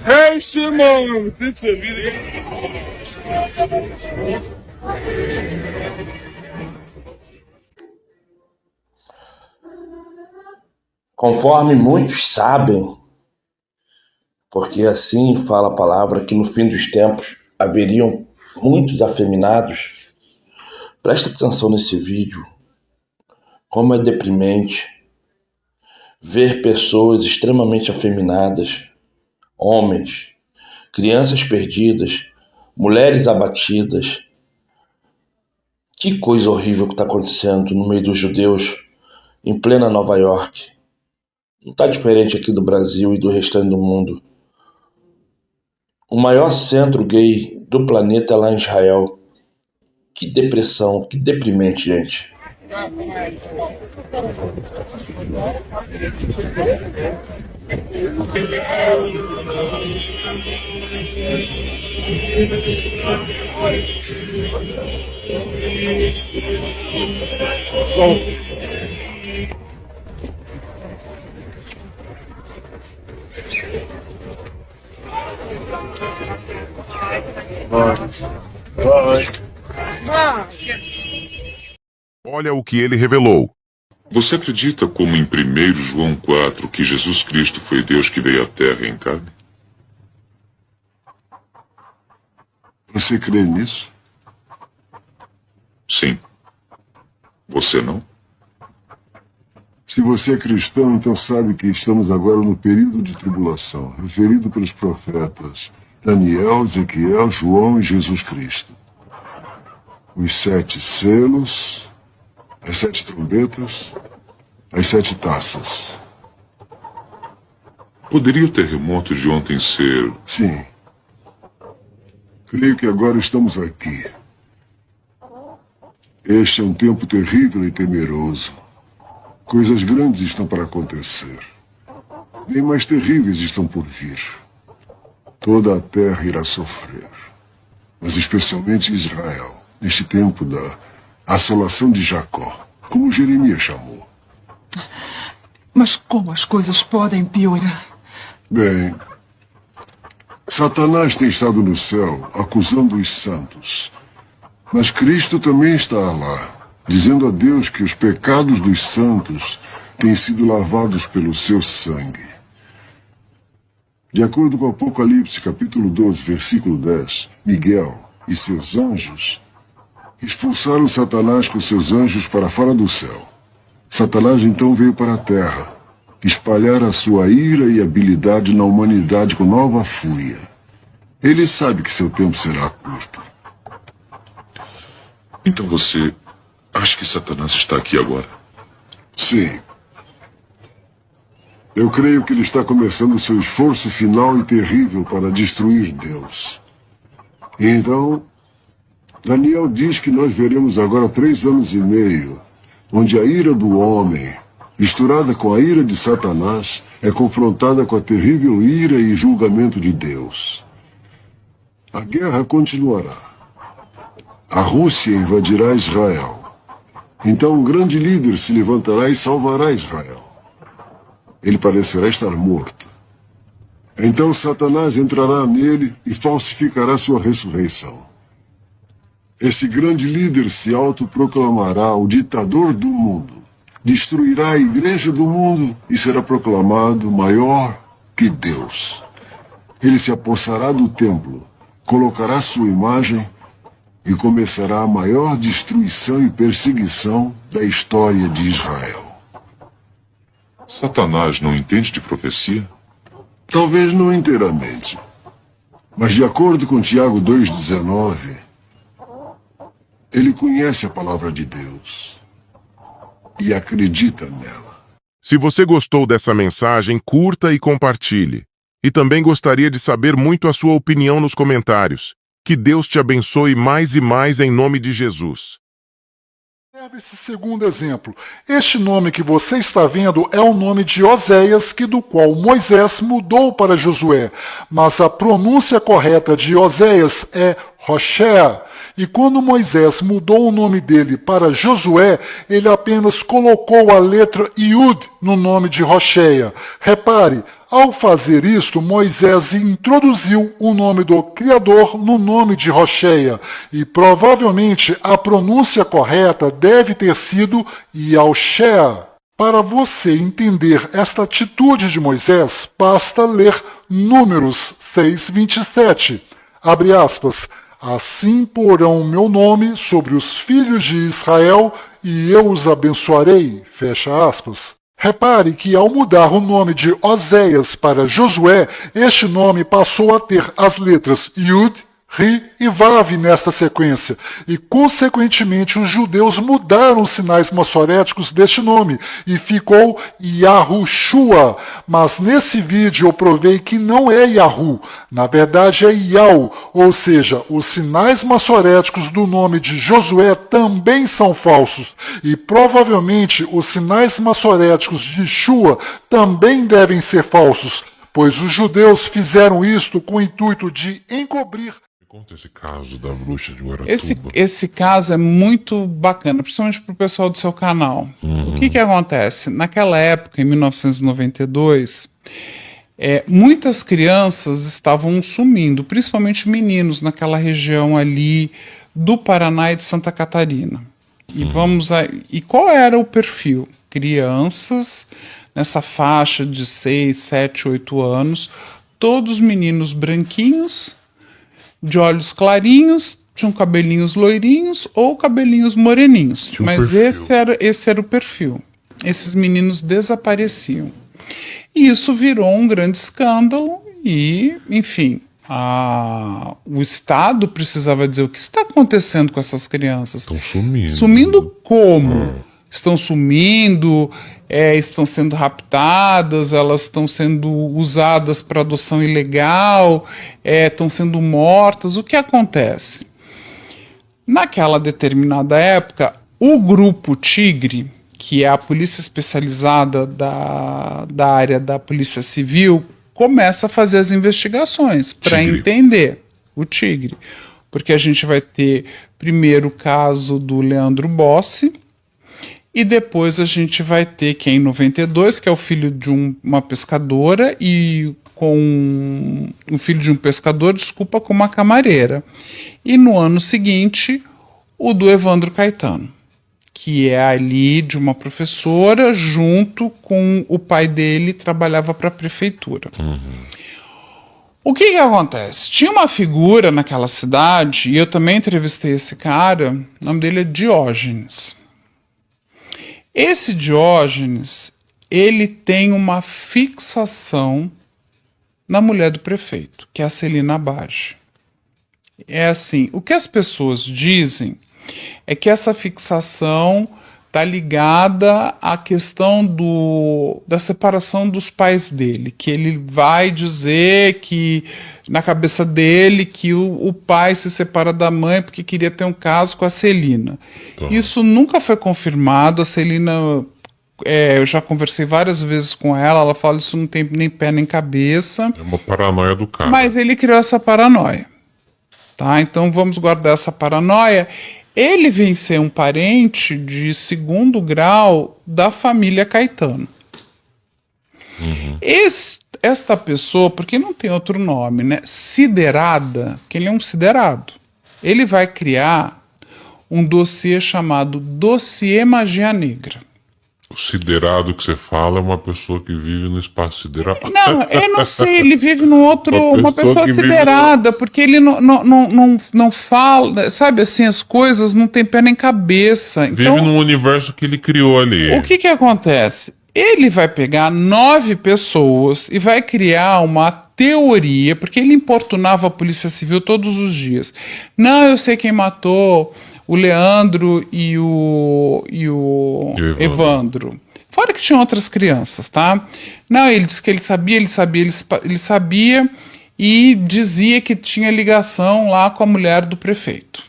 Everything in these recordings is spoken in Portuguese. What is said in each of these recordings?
Hey, Simon! Pizza, video. Conforme muitos sabem, porque assim fala a palavra, que no fim dos tempos haveriam muitos afeminados. Presta atenção nesse vídeo, como é deprimente ver pessoas extremamente afeminadas, homens, crianças perdidas, mulheres abatidas. Que coisa horrível que está acontecendo no meio dos judeus, em plena Nova York. Não está diferente aqui do Brasil e do restante do mundo. O maior centro gay do planeta é lá em Israel. Que depressão, que deprimente, gente. Olha o que ele revelou. Você acredita, como em 1 João 4, que Jesus Cristo foi Deus que veio à Terra em carne? Você crê nisso? Sim. Você não? Se você é cristão, então sabe que estamos agora no período de tribulação, referido pelos profetas Daniel, Ezequiel, João e Jesus Cristo. Os 7 selos, as 7 trombetas, as 7 taças. Poderia o terremoto de ontem ser... Sim. Creio que agora estamos aqui. Este é um tempo terrível e temeroso. Coisas grandes estão para acontecer. Bem mais terríveis estão por vir. Toda a terra irá sofrer. Mas especialmente Israel, neste tempo da assolação de Jacó, como Jeremias chamou. Mas como as coisas podem piorar? Bem, Satanás tem estado no céu acusando os santos. Mas Cristo também está lá, dizendo a Deus que os pecados dos santos têm sido lavados pelo seu sangue. De acordo com Apocalipse, capítulo 12, versículo 10, Miguel e seus anjos expulsaram Satanás com seus anjos para fora do céu. Satanás então veio para a terra, espalhar a sua ira e habilidade na humanidade com nova fúria. Ele sabe que seu tempo será curto. Então você acha que Satanás está aqui agora? Sim. Eu creio que ele está começando seu esforço final e terrível para destruir Deus. E então, Daniel diz que nós veremos agora 3 anos e meio, onde a ira do homem, misturada com a ira de Satanás, é confrontada com a terrível ira e julgamento de Deus. A guerra continuará. A Rússia invadirá Israel. Então um grande líder se levantará e salvará Israel. Ele parecerá estar morto. Então Satanás entrará nele e falsificará sua ressurreição. Esse grande líder se autoproclamará o ditador do mundo. Destruirá a igreja do mundo e será proclamado maior que Deus. Ele se apossará do templo, colocará sua imagem e começará a maior destruição e perseguição da história de Israel. Satanás não entende de profecia? Talvez não inteiramente. Mas de acordo com Tiago 2,19, ele conhece a palavra de Deus e acredita nela. Se você gostou dessa mensagem, curta e compartilhe. E também gostaria de saber muito a sua opinião nos comentários. Que Deus te abençoe mais e mais em nome de Jesus. Observe esse segundo exemplo. Este nome que você está vendo é o nome de Oséias, do qual Moisés mudou para Josué. Mas a pronúncia correta de Oséias é Hoshea. E quando Moisés mudou o nome dele para Josué, ele apenas colocou a letra Yud no nome de Rocheia. Repare, ao fazer isto, Moisés introduziu o nome do Criador no nome de Rocheia, e provavelmente a pronúncia correta deve ter sido Yahushua. Para você entender esta atitude de Moisés, basta ler Números 6:27. Abre aspas. Assim porão o meu nome sobre os filhos de Israel e eu os abençoarei. Fecha aspas. Repare que ao mudar o nome de Oséias para Josué, este nome passou a ter as letras Yud, Ri e Vav nesta sequência, e consequentemente os judeus mudaram os sinais massoréticos deste nome, e ficou Yahushua, mas nesse vídeo eu provei que não é Yahu, na verdade é Yau, ou seja, os sinais massoréticos do nome de Josué também são falsos, e provavelmente os sinais massoréticos de Shua também devem ser falsos, pois os judeus fizeram isto com o intuito de encobrir. Conta esse caso da bruxa de Guaratuba. Esse caso é muito bacana, principalmente para o pessoal do seu canal. O que acontece? Naquela época, em 1992, muitas crianças estavam sumindo, principalmente meninos, naquela região ali do Paraná e de Santa Catarina. E qual era o perfil? Crianças nessa faixa de 6, 7, 8 anos, todos meninos branquinhos, de olhos clarinhos, tinham cabelinhos loirinhos ou cabelinhos moreninhos. Mas esse era o perfil. Esses meninos desapareciam. E isso virou um grande escândalo e, enfim, o Estado precisava dizer o que está acontecendo com essas crianças. Estão sumindo. Sumindo como? Estão sumindo, estão sendo raptadas, elas estão sendo usadas para adoção ilegal, estão sendo mortas. O que acontece? Naquela determinada época, o Grupo Tigre, que é a polícia especializada da área da Polícia Civil, começa a fazer as investigações para entender o Tigre. Porque a gente vai ter primeiro o caso do Leandro Bossi, e depois a gente vai ter que é em 92, que é o filho de uma pescadora, e com um filho de um pescador, com uma camareira. E no ano seguinte, o do Evandro Caetano, que é ali de uma professora, junto com o pai dele, trabalhava para a prefeitura. O que acontece? Tinha uma figura naquela cidade, e eu também entrevistei esse cara, o nome dele é Diógenes. Esse Diógenes, ele tem uma fixação na mulher do prefeito, que é a Celina Abage. É assim, o que as pessoas dizem é que essa fixação está ligada à questão da separação dos pais dele, que ele vai dizer que, na cabeça dele, que o pai se separa da mãe porque queria ter um caso com a Celina. Isso nunca foi confirmado, a Celina, eu já conversei várias vezes com ela fala que isso não tem nem pé nem cabeça. É uma paranoia do cara. Mas ele criou essa paranoia. Tá? Então vamos guardar essa paranoia. Ele vem ser um parente de segundo grau da família Caetano. Esta pessoa, porque não tem outro nome, né? Siderada, que ele é um siderado. Ele vai criar um dossiê chamado Dossiê Magia Negra. O siderado que você fala é uma pessoa que vive no espaço sideral. Não, eu não sei, ele vive num outro, uma pessoa siderada, porque ele não fala, sabe assim, as coisas não tem pé nem cabeça. Vive num universo que ele criou ali. O que acontece? Ele vai pegar 9 pessoas e vai criar uma teoria, porque ele importunava a Polícia Civil todos os dias. Não, eu sei quem matou o Leandro e o Evandro. Fora que tinha outras crianças, tá? Não, ele disse que ele sabia e dizia que tinha ligação lá com a mulher do prefeito.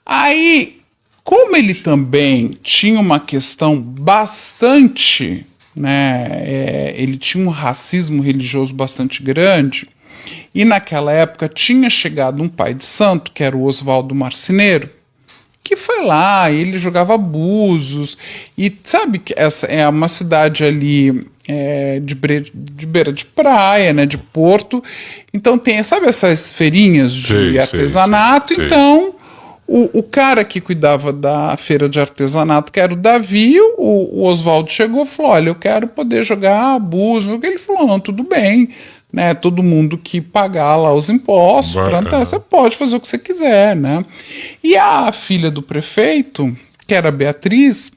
Aí, como ele também tinha uma questão bastante, né, ele tinha um racismo religioso bastante grande, E naquela época tinha chegado um pai de santo, que era o Oswaldo Marceneiro, que foi lá, ele jogava abusos, e sabe que essa é uma cidade ali de beira de praia, né, de porto, então tem, sabe essas feirinhas de artesanato? Sei. Então o cara que cuidava da feira de artesanato, que era o Davi, o Oswaldo chegou e falou, olha, eu quero poder jogar abuso. Ele falou, não, tudo bem, né? Todo mundo que pagar lá os impostos, você pode fazer o que você quiser, né? E a filha do prefeito, que era a Beatriz,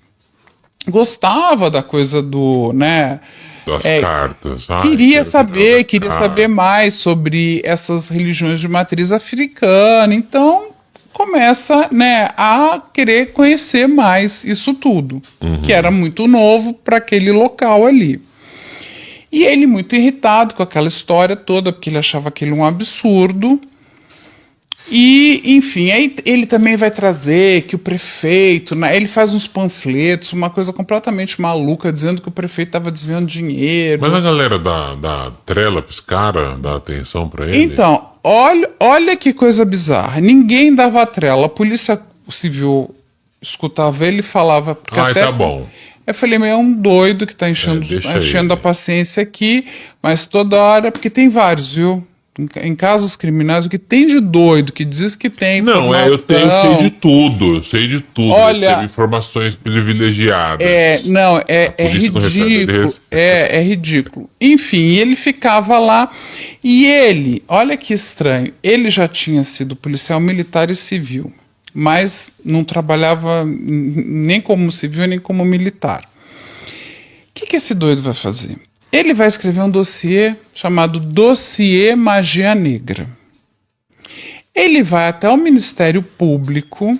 gostava da coisa do, né? Das cartas. Queria saber mais sobre essas religiões de matriz africana, então começa, né, a querer conhecer mais isso tudo, que era muito novo para aquele local ali. E ele muito irritado com aquela história toda, porque ele achava aquilo um absurdo. E, enfim, aí ele também vai trazer que o prefeito, né, ele faz uns panfletos, uma coisa completamente maluca, dizendo que o prefeito estava desviando dinheiro. Mas a galera dá trela pros caras, dá atenção pra ele? Então, olha que coisa bizarra. Ninguém dava trela. A polícia civil escutava ele e falava... Tá bom. Eu falei, é um doido que tá enchendo a paciência aqui, mas toda hora... Porque tem vários, viu? Em casos criminais, o que tem de doido, que diz que tem informação... Não, eu sei de tudo. Eu sei de tudo. Olha, eu recebo informações privilegiadas. É ridículo. É ridículo. Enfim, ele ficava lá e ele, olha que estranho, ele já tinha sido policial militar e civil, mas não trabalhava nem como civil nem como militar. O que esse doido vai fazer? Ele vai escrever um dossiê chamado Dossiê Magia Negra. Ele vai até o Ministério Público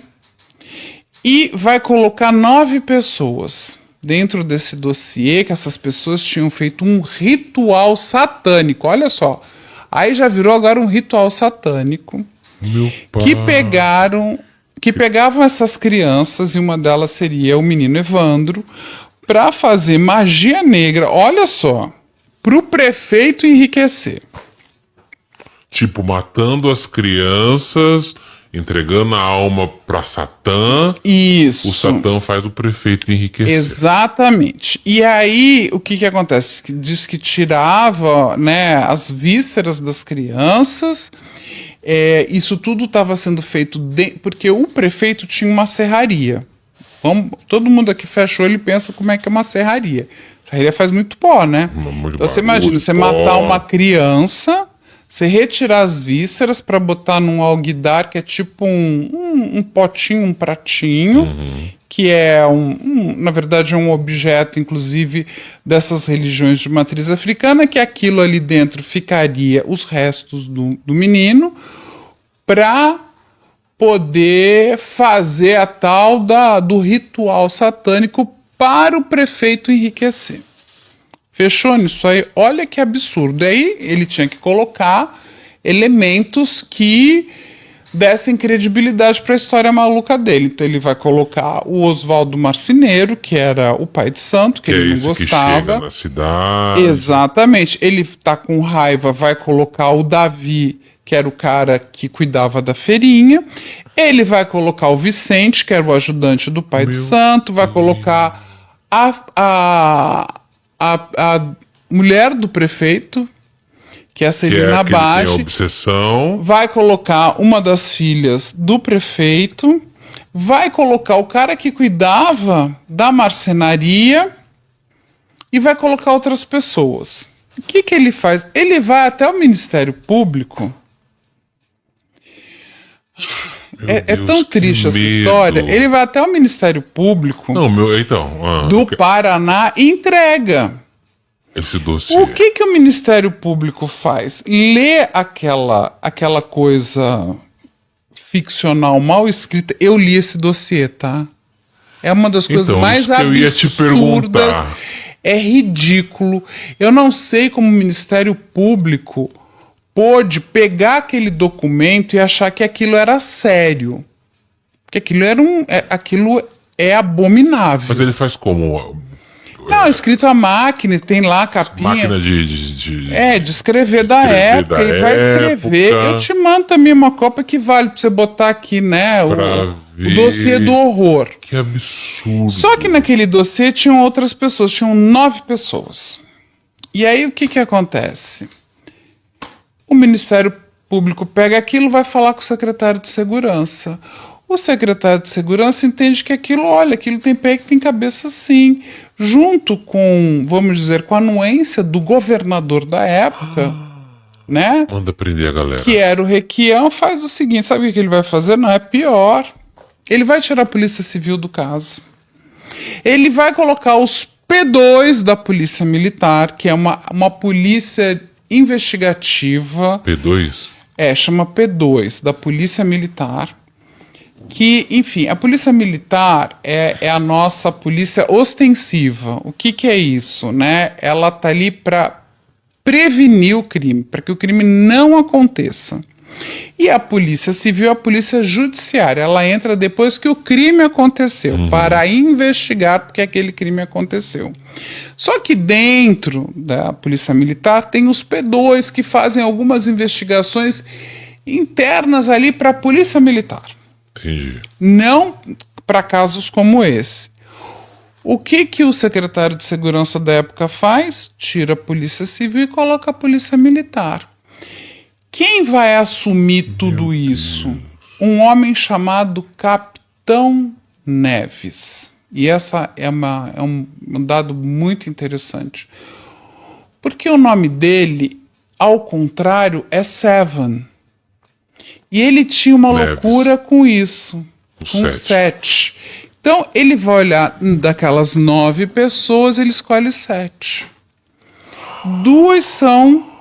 e vai colocar 9 pessoas dentro desse dossiê, que essas pessoas tinham feito um ritual satânico. Olha só, aí já virou agora um ritual satânico. Meu pai. Que pegavam essas crianças, e uma delas seria o menino Evandro, para fazer magia negra, olha só, para o prefeito enriquecer. Tipo, matando as crianças, entregando a alma para Satã. Isso. O Satã faz o prefeito enriquecer. Exatamente. E aí, o que acontece? Diz que tirava, né, as vísceras das crianças. Isso tudo estava sendo feito porque o prefeito tinha uma serraria. Todo mundo aqui fechou, ele pensa como é que é uma serraria. Serraria faz muito pó, né? Então você imagina, você matar uma criança, você retirar as vísceras para botar num alguidar, que é tipo um potinho, um pratinho, que é na verdade é um objeto, inclusive, dessas religiões de matriz africana, que aquilo ali dentro ficaria os restos do menino, para poder fazer a tal do ritual satânico para o prefeito enriquecer. Fechou nisso aí? Olha que absurdo. Aí ele tinha que colocar elementos que dessem credibilidade para a história maluca dele. Então ele vai colocar o Oswaldo Marceneiro, que era o pai de santo, que ele não gostava. Que chega na cidade. Exatamente. Ele tá com raiva, vai colocar o Davi, que era o cara que cuidava da feirinha. Ele vai colocar o Vicente, que era o ajudante do pai de santo, vai colocar a mulher do prefeito, que é a Celina Bage, tem obsessão. vai colocar uma das filhas do prefeito, vai colocar o cara que cuidava da marcenaria e vai colocar outras pessoas. O que ele faz? Ele vai até o Ministério Público. É tão triste essa história. Ele vai até o Ministério Público do Paraná e entrega esse dossiê. O que o Ministério Público faz? Lê aquela coisa ficcional mal escrita. Eu li esse dossiê, tá? É uma das coisas mais absurdas. Eu ia te perguntar. É ridículo. Eu não sei como o Ministério Público pôde pegar aquele documento e achar que aquilo era sério. Porque aquilo aquilo é abominável. Mas ele faz como? Não, escrito à máquina, tem lá a capinha. Máquina de escrever da escrever época, da e vai escrever. época. Eu te mando também uma cópia que vale pra você botar aqui, né? Pra O ver. dossiê do horror. Que absurdo. Só que naquele dossiê tinham outras pessoas, tinham 9 pessoas. E aí o que que acontece? O Ministério Público pega aquilo, vai falar com o secretário de Segurança. O secretário de Segurança entende que aquilo, olha, aquilo tem pé que tem cabeça sim. Junto com, vamos dizer, com a anuência do governador da época, né? Manda prender a galera. Que era o Requião, faz o seguinte, sabe o que ele vai fazer? Não, é pior. Ele vai tirar a Polícia Civil do caso. Ele vai colocar os P2 da Polícia Militar, que é uma polícia investigativa. P2? Chama P2, da Polícia Militar. Que, enfim, a Polícia Militar é a nossa polícia ostensiva. O que que é isso, né? Ela tá ali para prevenir o crime, para que o crime não aconteça. E a Polícia Civil é a Polícia Judiciária. Ela entra depois que o crime aconteceu, para investigar porque aquele crime aconteceu. Só que dentro da Polícia Militar tem os P2 que fazem algumas investigações internas ali para a Polícia Militar. Entendi. Não para casos como esse. O que que o secretário de Segurança da época faz? Tira a Polícia Civil e coloca a Polícia Militar. Quem vai assumir tudo isso? Um homem chamado Capitão Neves. E essa é um dado muito interessante. Porque o nome dele, ao contrário, é Seven. E ele tinha uma Neves. loucura com isso. Com 7. Então, ele vai olhar daquelas 9 pessoas, ele escolhe 7. 2 são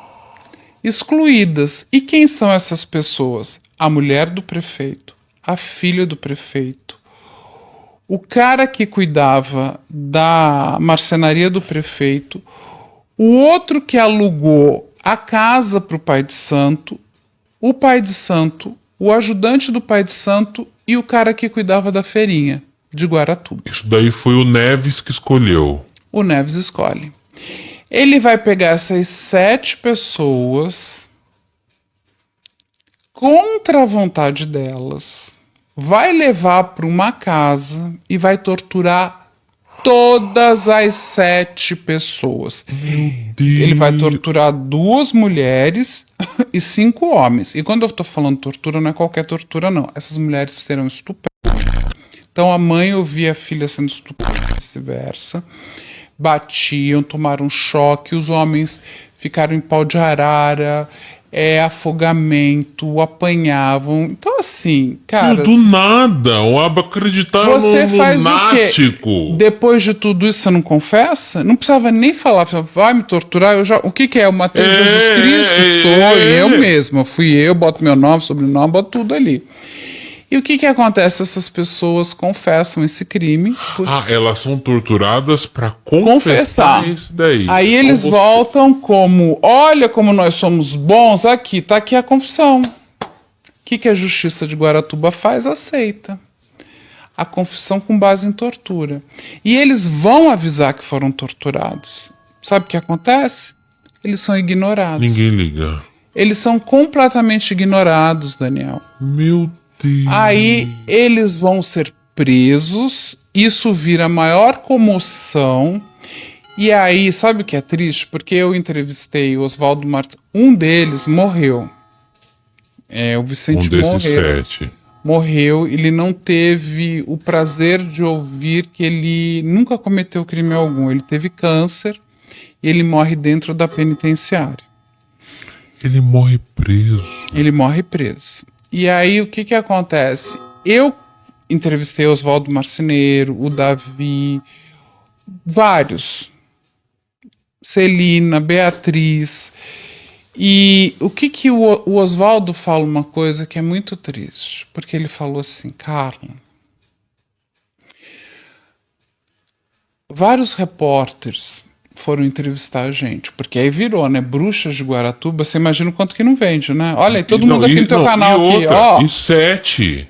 excluídas. E quem são essas pessoas? A mulher do prefeito, a filha do prefeito, o cara que cuidava da marcenaria do prefeito, o outro que alugou a casa para o pai de santo, o pai de santo, o ajudante do pai de santo e o cara que cuidava da feirinha de Guaratuba. Isso daí foi o Neves que escolheu. O Neves escolhe. Ele vai pegar essas 7 pessoas contra a vontade delas, vai levar para uma casa e vai torturar todas as 7 pessoas. Ele vai torturar 2 mulheres e 5 homens. E quando eu estou falando tortura, não é qualquer tortura, não. Essas mulheres serão estupradas. Então a mãe ouvia a filha sendo estuprada, vice-versa. Batiam, tomaram choque, os homens ficaram em pau de arara, afogamento, apanhavam. Então, assim, cara. Do nada, o Aba acreditava você no faz lunático. O quê? Depois de tudo isso, você não confessa? Não precisava nem falar, vai me torturar. O que que é? Eu matei Jesus Cristo? Sou eu mesmo. Fui eu, boto meu nome, sobrenome, boto tudo ali. E o que que acontece? Essas pessoas confessam esse crime. Elas são torturadas para confessar isso daí. Aí eles voltam como, olha como nós somos bons, tá aqui a confissão. O que que a Justiça de Guaratuba faz? Aceita a confissão com base em tortura. E eles vão avisar que foram torturados. Sabe o que acontece? Eles são ignorados. Ninguém liga. Eles são completamente ignorados, Daniel. Meu Deus. Aí eles vão ser presos, isso vira maior comoção, e aí, sabe o que é triste? Porque eu entrevistei o Oswaldo Martins, um deles morreu. O Vicente morreu. 7. Morreu, ele não teve o prazer de ouvir que ele nunca cometeu crime algum, ele teve câncer e ele morre dentro da penitenciária. Ele morre preso. Ele morre preso. E aí, o que que acontece? Eu entrevistei Oswaldo Marceneiro, o Davi, vários. Celina, Beatriz. E o que que o Oswaldo fala uma coisa que é muito triste. Porque ele falou assim, Carla, vários repórteres foram entrevistar a gente, porque aí virou, né? Bruxas de Guaratuba, você imagina o quanto que não vende, né? Olha aí, todo mundo aqui no teu canal aqui, ó. E 7.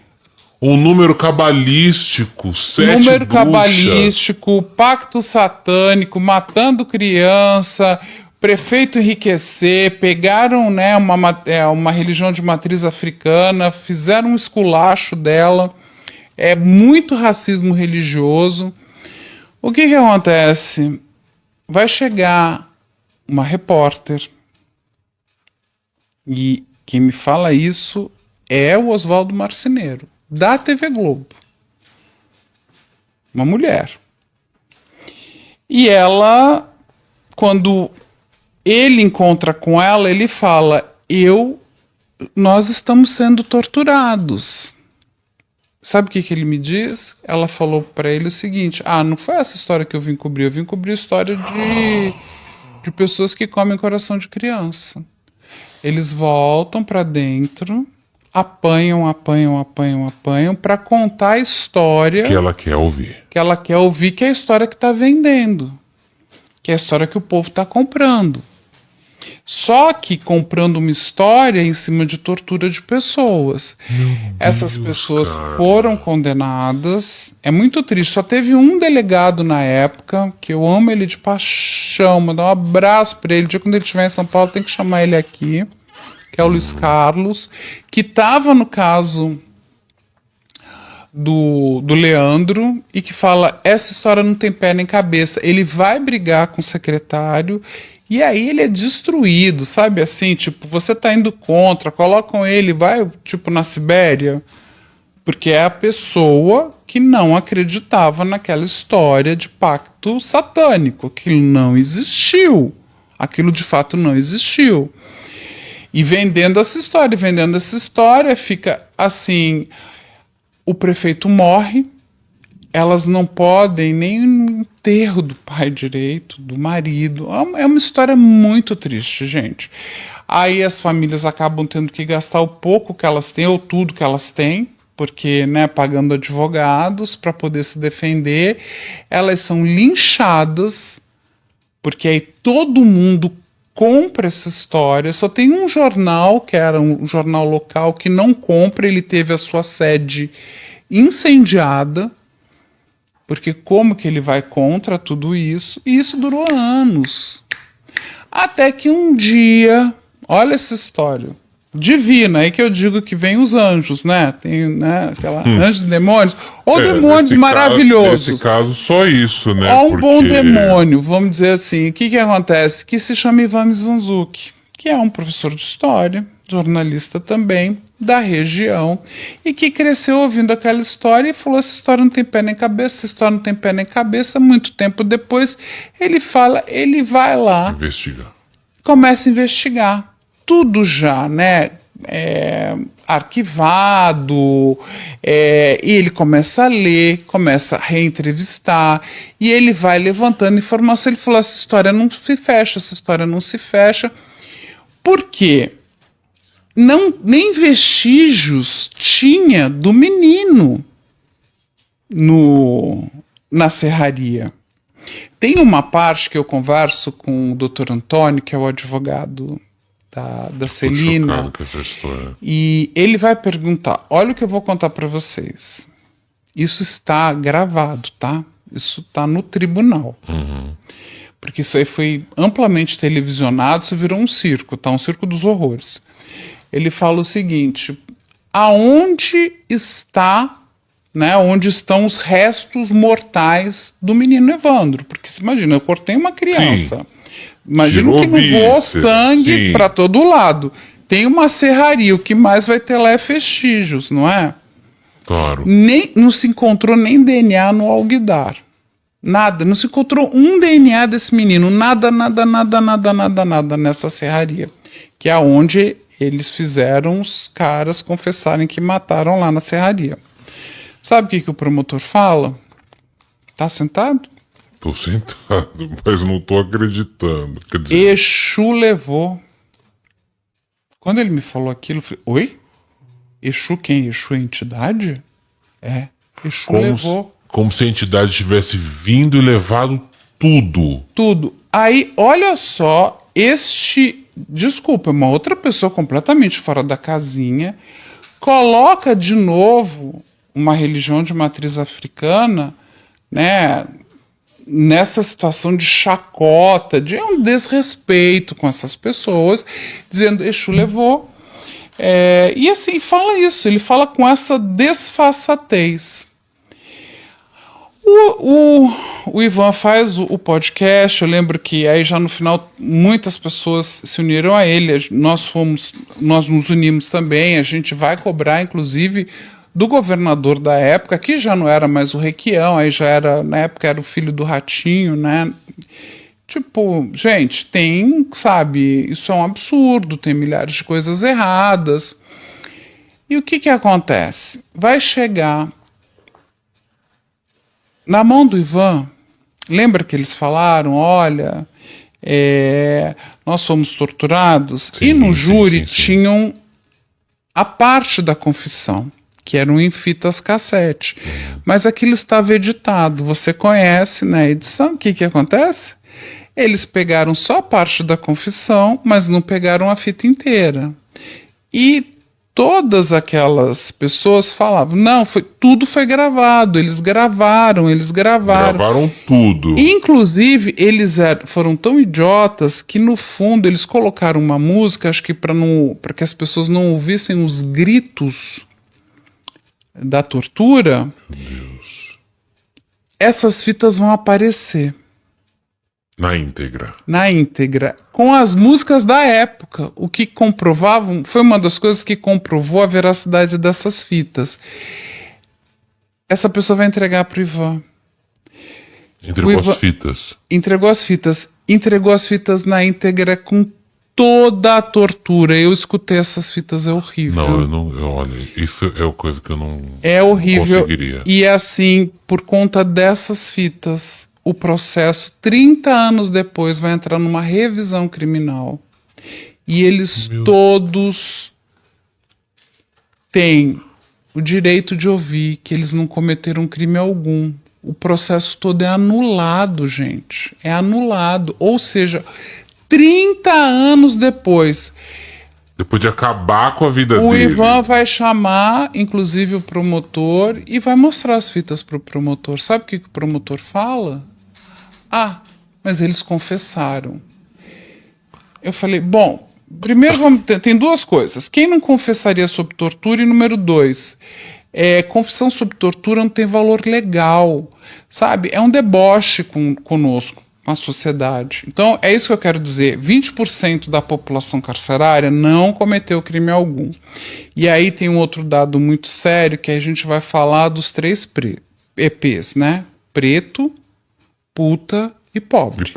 Um número cabalístico, 7 Número bruxas. cabalístico, pacto satânico, matando criança, prefeito enriquecer, pegaram, né, uma religião de matriz africana, fizeram um esculacho dela, é muito racismo religioso. O que acontece? Vai chegar uma repórter, e quem me fala isso é o Oswaldo Marceneiro, da TV Globo. Uma mulher. E ela, quando ele encontra com ela, ele fala: nós estamos sendo torturados. Sabe o que ele me diz? Ela falou para ele o seguinte: não foi essa história que eu vim cobrir a história de pessoas que comem coração de criança. Eles voltam para dentro, apanham para contar a história Que ela quer ouvir. que ela quer ouvir, que é a história que está vendendo, que é a história que o povo está comprando. Só que comprando uma história em cima de tortura de pessoas. Essas pessoas foram condenadas. É muito triste. Só teve um delegado na época, que eu amo ele de paixão, mandar um abraço para ele. O dia quando ele estiver em São Paulo, tem que chamar ele aqui, que é o Luiz Carlos, que estava no caso do Leandro e que fala: essa história não tem pé nem cabeça. Ele vai brigar com o secretário e aí ele é destruído, sabe assim? Tipo, você tá indo contra, colocam ele, vai tipo na Sibéria, porque é a pessoa que não acreditava naquela história de pacto satânico, que não existiu. Aquilo de fato não existiu. E vendendo essa história, fica assim: o prefeito morre, elas não podem nem no enterro do pai direito, do marido. É uma história muito triste, gente. Aí as famílias acabam tendo que gastar o pouco que elas têm, ou tudo que elas têm, porque, né, pagando advogados para poder se defender. Elas são linchadas, porque aí todo mundo compra essa história. Só tem um jornal, que era um jornal local, que não compra. Ele teve a sua sede incendiada, porque como que ele vai contra tudo isso? E isso durou anos. Até que um dia, olha essa história divina, aí que eu digo que vem os anjos, né? Tem, né, aquela anjos e demônios, ou demônios maravilhosos. Nesse caso, só isso, né? Ou um bom demônio, vamos dizer assim. O que acontece? Que se chama Ivan Mizanzuki, que é um professor de história, jornalista também, da região, e que cresceu ouvindo aquela história e falou: essa história não tem pé nem cabeça, essa história não tem pé nem cabeça. Muito tempo depois, ele vai lá, começa a investigar. Tudo já, né? Arquivado, e ele começa a ler, começa a reentrevistar, e ele vai levantando informação. Ele falou: essa história não se fecha, por quê? Nem vestígios tinha do menino na serraria. Tem uma parte que eu converso com o Dr. Antônio, que é o advogado da Celina, com essa história. E ele vai perguntar: olha o que eu vou contar para vocês. Isso está gravado, tá? Isso está no tribunal. Porque isso aí foi amplamente televisionado, isso virou um circo, tá? Um circo dos horrores. Ele fala o seguinte: aonde está, né, onde estão os restos mortais do menino Evandro? Porque se imagina, eu cortei uma criança. Sim. Imagina que não voou sangue para todo lado. Tem uma serraria, o que mais vai ter lá é vestígios, não é? Claro. Não se encontrou nem DNA no alguidar. Nada, não se encontrou um DNA desse menino. Nada nessa serraria. Que é onde eles fizeram os caras confessarem que mataram lá na serraria. Sabe o que o promotor fala? Tá sentado? Tô sentado, mas não tô acreditando. Quer dizer... Exu levou. Quando ele me falou aquilo, eu falei: oi? Exu quem? Exu é entidade? É. Exu levou. Como se a entidade tivesse vindo e levado tudo. Tudo. Aí, olha só, desculpa, uma outra pessoa completamente fora da casinha, coloca de novo uma religião de matriz africana, né, nessa situação de chacota, de um desrespeito com essas pessoas, dizendo Exu levou. E assim, fala isso, ele fala com essa desfaçatez. O Ivan faz o podcast, eu lembro que aí já no final muitas pessoas se uniram a ele, nós nos unimos também, a gente vai cobrar inclusive do governador da época, que já não era mais o Requião, aí já era, na época era o filho do Ratinho, né? Tipo, gente, sabe, isso é um absurdo, tem milhares de coisas erradas. E o que acontece? Vai chegar na mão do Ivan, lembra que eles falaram, olha, nós fomos torturados, Sim, e no sim, júri sim. tinham a parte da confissão, que eram em fitas cassete. Mas aquilo estava editado, você conhece, né, a edição, o que acontece? Eles pegaram só a parte da confissão, mas não pegaram a fita inteira. E todas aquelas pessoas falavam, não, tudo foi gravado, eles gravaram. Gravaram tudo. Inclusive, eles foram tão idiotas que, no fundo, eles colocaram uma música, acho que para que as pessoas não ouvissem os gritos da tortura. Meu Deus. Essas fitas vão aparecer. Na íntegra. Na íntegra, com as músicas da época, o que comprovavam, foi uma das coisas que comprovou a veracidade dessas fitas. Essa pessoa vai entregar para o Ivan. Entregou as fitas. Entregou as fitas na íntegra com toda a tortura. Eu escutei essas fitas, é horrível. Olha, isso é uma coisa que eu não horrível. Não conseguiria. E assim, por conta dessas fitas, o processo, 30 anos depois, vai entrar numa revisão criminal. E eles todos têm o direito de ouvir que eles não cometeram crime algum. O processo todo é anulado, gente. É anulado. Ou seja, 30 anos depois. Depois de acabar com a vida dele. O Ivan vai chamar, inclusive, o promotor e vai mostrar as fitas para o promotor. Sabe o que o promotor fala? Ah, mas eles confessaram. Eu falei, bom, primeiro tem duas coisas. Quem não confessaria sob tortura? E número 2, confissão sob tortura não tem valor legal, sabe? É um deboche conosco, com a sociedade. Então, é isso que eu quero dizer. 20% da população carcerária não cometeu crime algum. E aí tem um outro dado muito sério, que a gente vai falar dos 3 EPs, né? Preto, puta e pobre.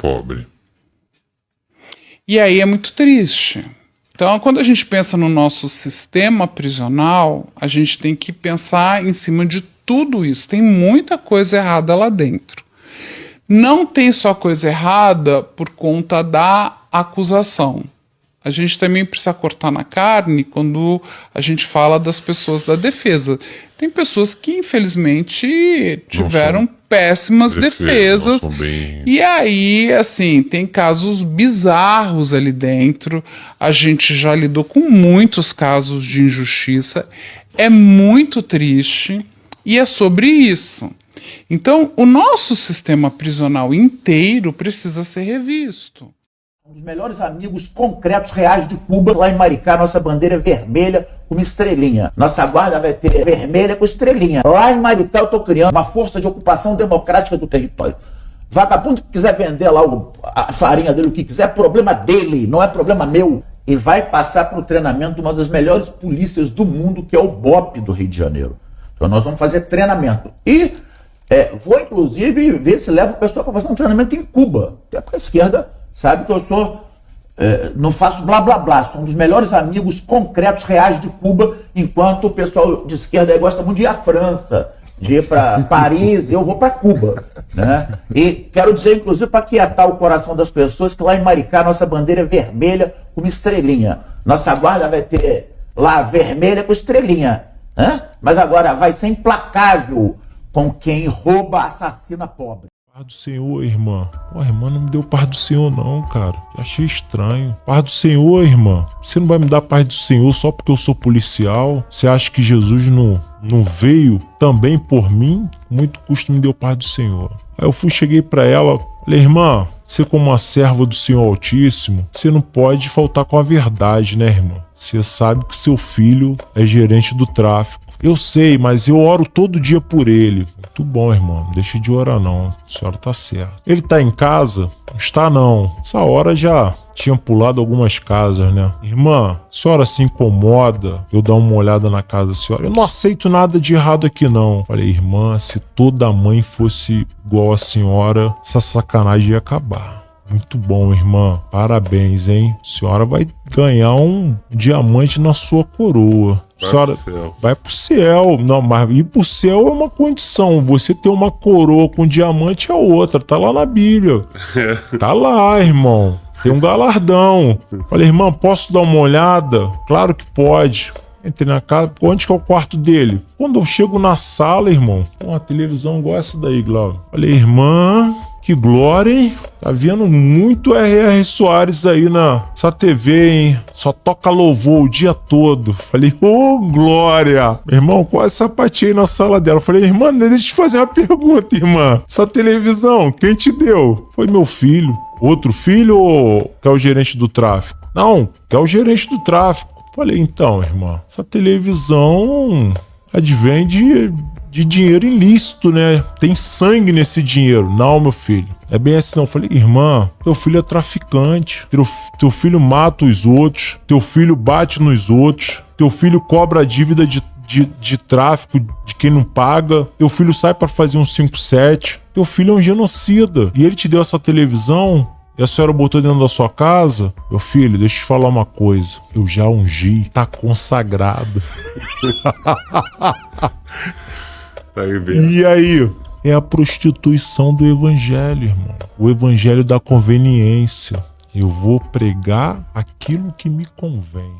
E aí é muito triste. Então, quando a gente pensa no nosso sistema prisional, a gente tem que pensar em cima de tudo isso. Tem muita coisa errada lá dentro. Não tem só coisa errada por conta da acusação. A gente também precisa cortar na carne quando a gente fala das pessoas da defesa. Tem pessoas que, infelizmente, tiveram péssimas defesas. E aí, assim, tem casos bizarros ali dentro. A gente já lidou com muitos casos de injustiça. É muito triste. E é sobre isso. Então, o nosso sistema prisional inteiro precisa ser revisto. Um dos melhores amigos concretos, reais de Cuba. Lá em Maricá, nossa bandeira é vermelha com uma estrelinha. Nossa guarda vai ter vermelha com estrelinha. Lá em Maricá eu tô criando uma força de ocupação democrática do território. Vagabundo que quiser vender lá a farinha dele, o que quiser, é problema dele, não é problema meu. E vai passar para o treinamento de uma das melhores polícias do mundo, que é o BOP do Rio de Janeiro. Então nós vamos fazer treinamento. E vou, inclusive, ver se levo o pessoal para fazer um treinamento em Cuba. Até porque a esquerda sabe que eu sou, não faço blá blá blá, sou um dos melhores amigos concretos, reais de Cuba, enquanto o pessoal de esquerda aí gosta muito de ir à França, de ir para Paris, eu vou para Cuba, né? E quero dizer, inclusive, para aquietar o coração das pessoas, que lá em Maricá nossa bandeira é vermelha com uma estrelinha. Nossa guarda vai ter lá vermelha com estrelinha, né? Mas agora vai ser implacável com quem rouba, assassina pobre. Paz do Senhor, irmã. Pô, irmã não me deu paz do Senhor não, cara. Eu achei estranho. Paz do Senhor, irmã. Você não vai me dar paz do Senhor só porque eu sou policial? Você acha que Jesus não não veio também por mim, muito custo me deu paz do Senhor. Aí eu cheguei para ela, falei, irmã, você como uma serva do Senhor Altíssimo, você não pode faltar com a verdade, né, irmã? Você sabe que seu filho é gerente do tráfico. Eu sei, mas eu oro todo dia por ele. Muito bom, irmão. Não deixe de orar, não. A senhora tá certa. Ele tá em casa? Não está, não. Essa hora já tinha pulado algumas casas, né? Irmã, a senhora se incomoda eu dar uma olhada na casa da senhora? Eu não aceito nada de errado aqui, não. Falei, irmã, se toda mãe fosse igual a senhora, essa sacanagem ia acabar. Muito bom, irmã. Parabéns, hein? A senhora vai ganhar um diamante na sua coroa. Senhora, vai pro céu. Não, mas ir pro céu é uma condição. Você ter uma coroa com diamante é outra. Tá lá na Bíblia. Tá lá, irmão. Tem um galardão. Falei, irmã, posso dar uma olhada? Claro que pode. Entrei na casa. Onde que é o quarto dele? Quando eu chego na sala, irmão, uma televisão igual essa daí, Glaucio. Falei, irmã, que glória, hein? Tá vendo muito R.R. Soares aí nessa TV, hein? Só toca louvor o dia todo. Falei, ô, glória! Meu irmão, quase sapateei na sala dela. Falei, irmã, deixa eu te fazer uma pergunta, irmã. Essa televisão, quem te deu? Foi meu filho. Outro filho ou que é o gerente do tráfico? Não, que é o gerente do tráfico. Falei, então, irmã, essa televisão advém de dinheiro ilícito, né? Tem sangue nesse dinheiro. Não, meu filho. É bem assim, não. Eu falei, irmã, teu filho é traficante. Teu filho mata os outros. Teu filho bate nos outros. Teu filho cobra a dívida de tráfico de quem não paga. Teu filho sai pra fazer um 5-7. Teu filho é um genocida. E ele te deu essa televisão e a senhora botou dentro da sua casa. Meu filho, deixa eu te falar uma coisa. Eu já ungi. Tá consagrado. Tá aí bem. E aí? É a prostituição do evangelho, irmão. O evangelho da conveniência. Eu vou pregar aquilo que me convém.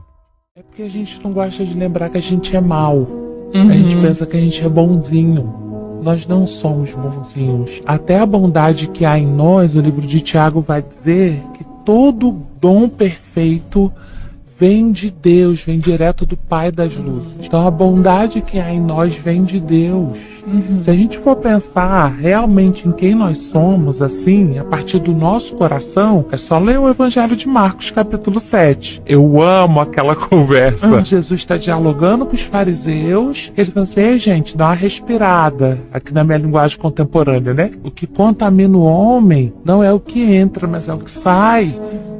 É porque a gente não gosta de lembrar que a gente é mau. A gente pensa que a gente é bonzinho. Nós não somos bonzinhos. Até a bondade que há em nós, o livro de Tiago vai dizer que todo dom perfeito vem de Deus, vem direto do Pai das luzes. Então a bondade que há em nós vem de Deus. Se a gente for pensar realmente em quem nós somos, assim, a partir do nosso coração, é só ler o Evangelho de Marcos, capítulo 7. Eu amo aquela conversa. Jesus está dialogando com os fariseus. Ele fala assim, ei, gente, dá uma respirada. Aqui na minha linguagem contemporânea, né? O que contamina o homem não é o que entra, mas é o que sai.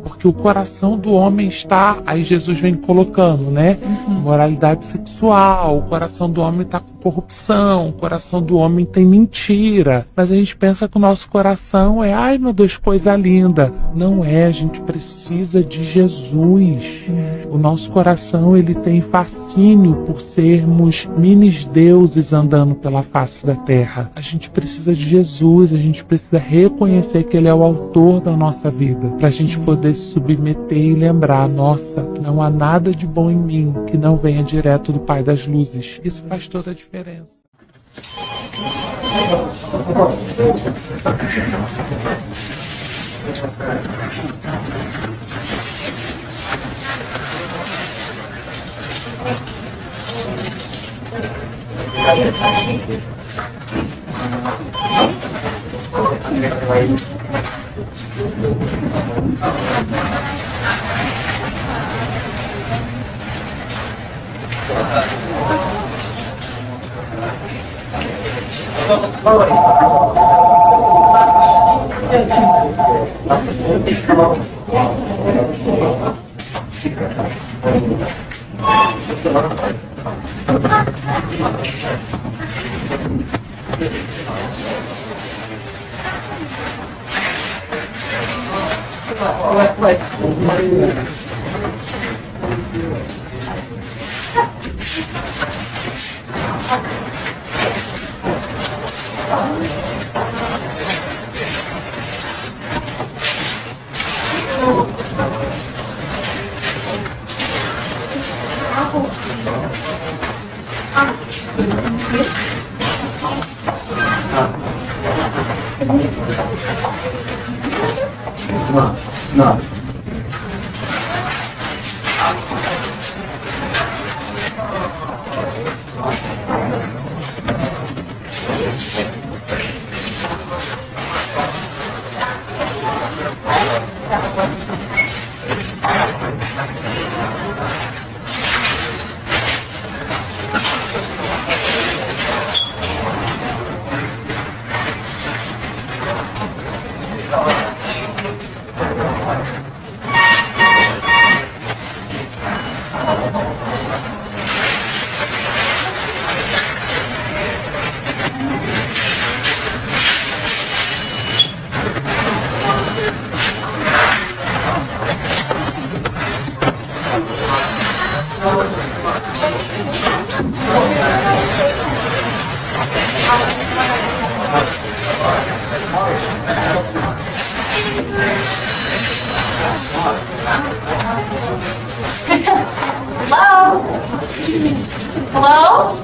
Porque o coração do homem está... Aí Jesus vem colocando, né? Moralidade sexual. O coração do homem está com corrupção. O coração do homem tem mentira. Mas a gente pensa que o nosso coração é... Ai, meu Deus, coisa linda. Não é. A gente precisa de Jesus. O nosso coração, ele tem fascínio por sermos mini-deuses andando pela face da terra. A gente precisa de Jesus. A gente precisa reconhecer que ele é o autor da nossa vida. Pra gente poder se submeter e lembrar, nossa, não há nada de bom em mim que não venha direto do Pai das luzes. Isso faz toda a diferença. Não. Hello? Hello?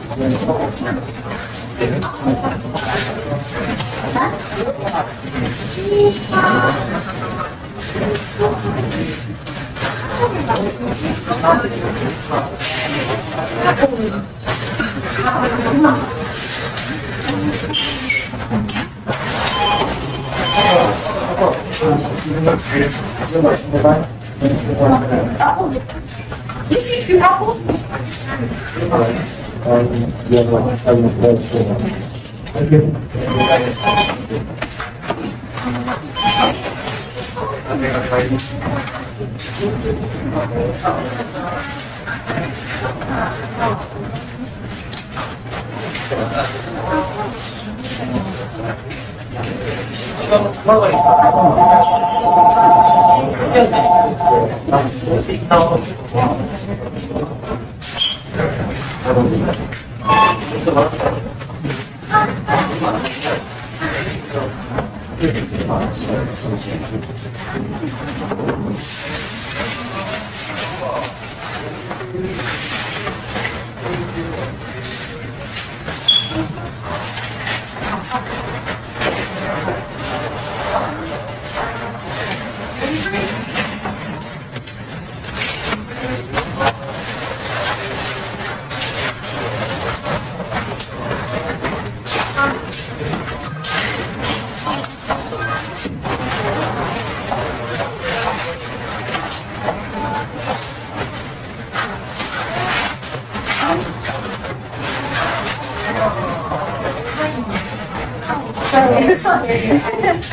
Esse que rapaz.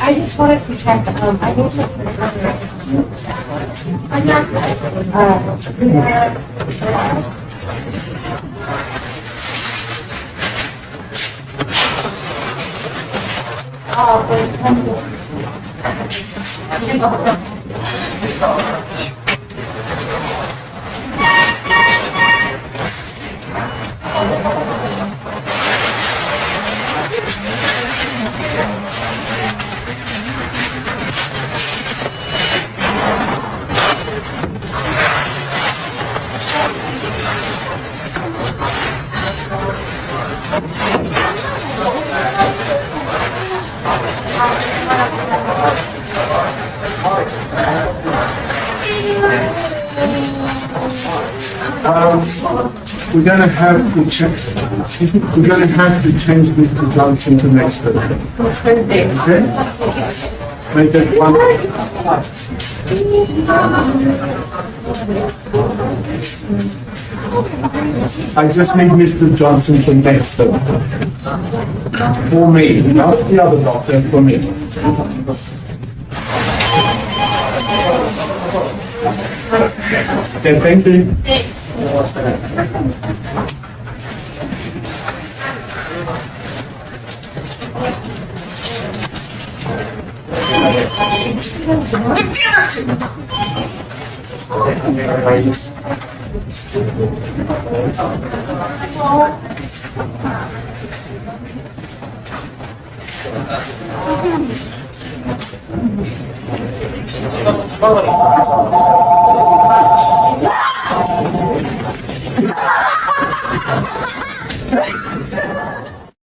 I just wanted to check. I need to. We're going to have to check. We're going to have to change Mr. Johnson to next Thursday. Okay? Make it one. I just need Mr. Johnson for next Thursday. For me, not the other doctor, for me. Okay, thank you. Yeah.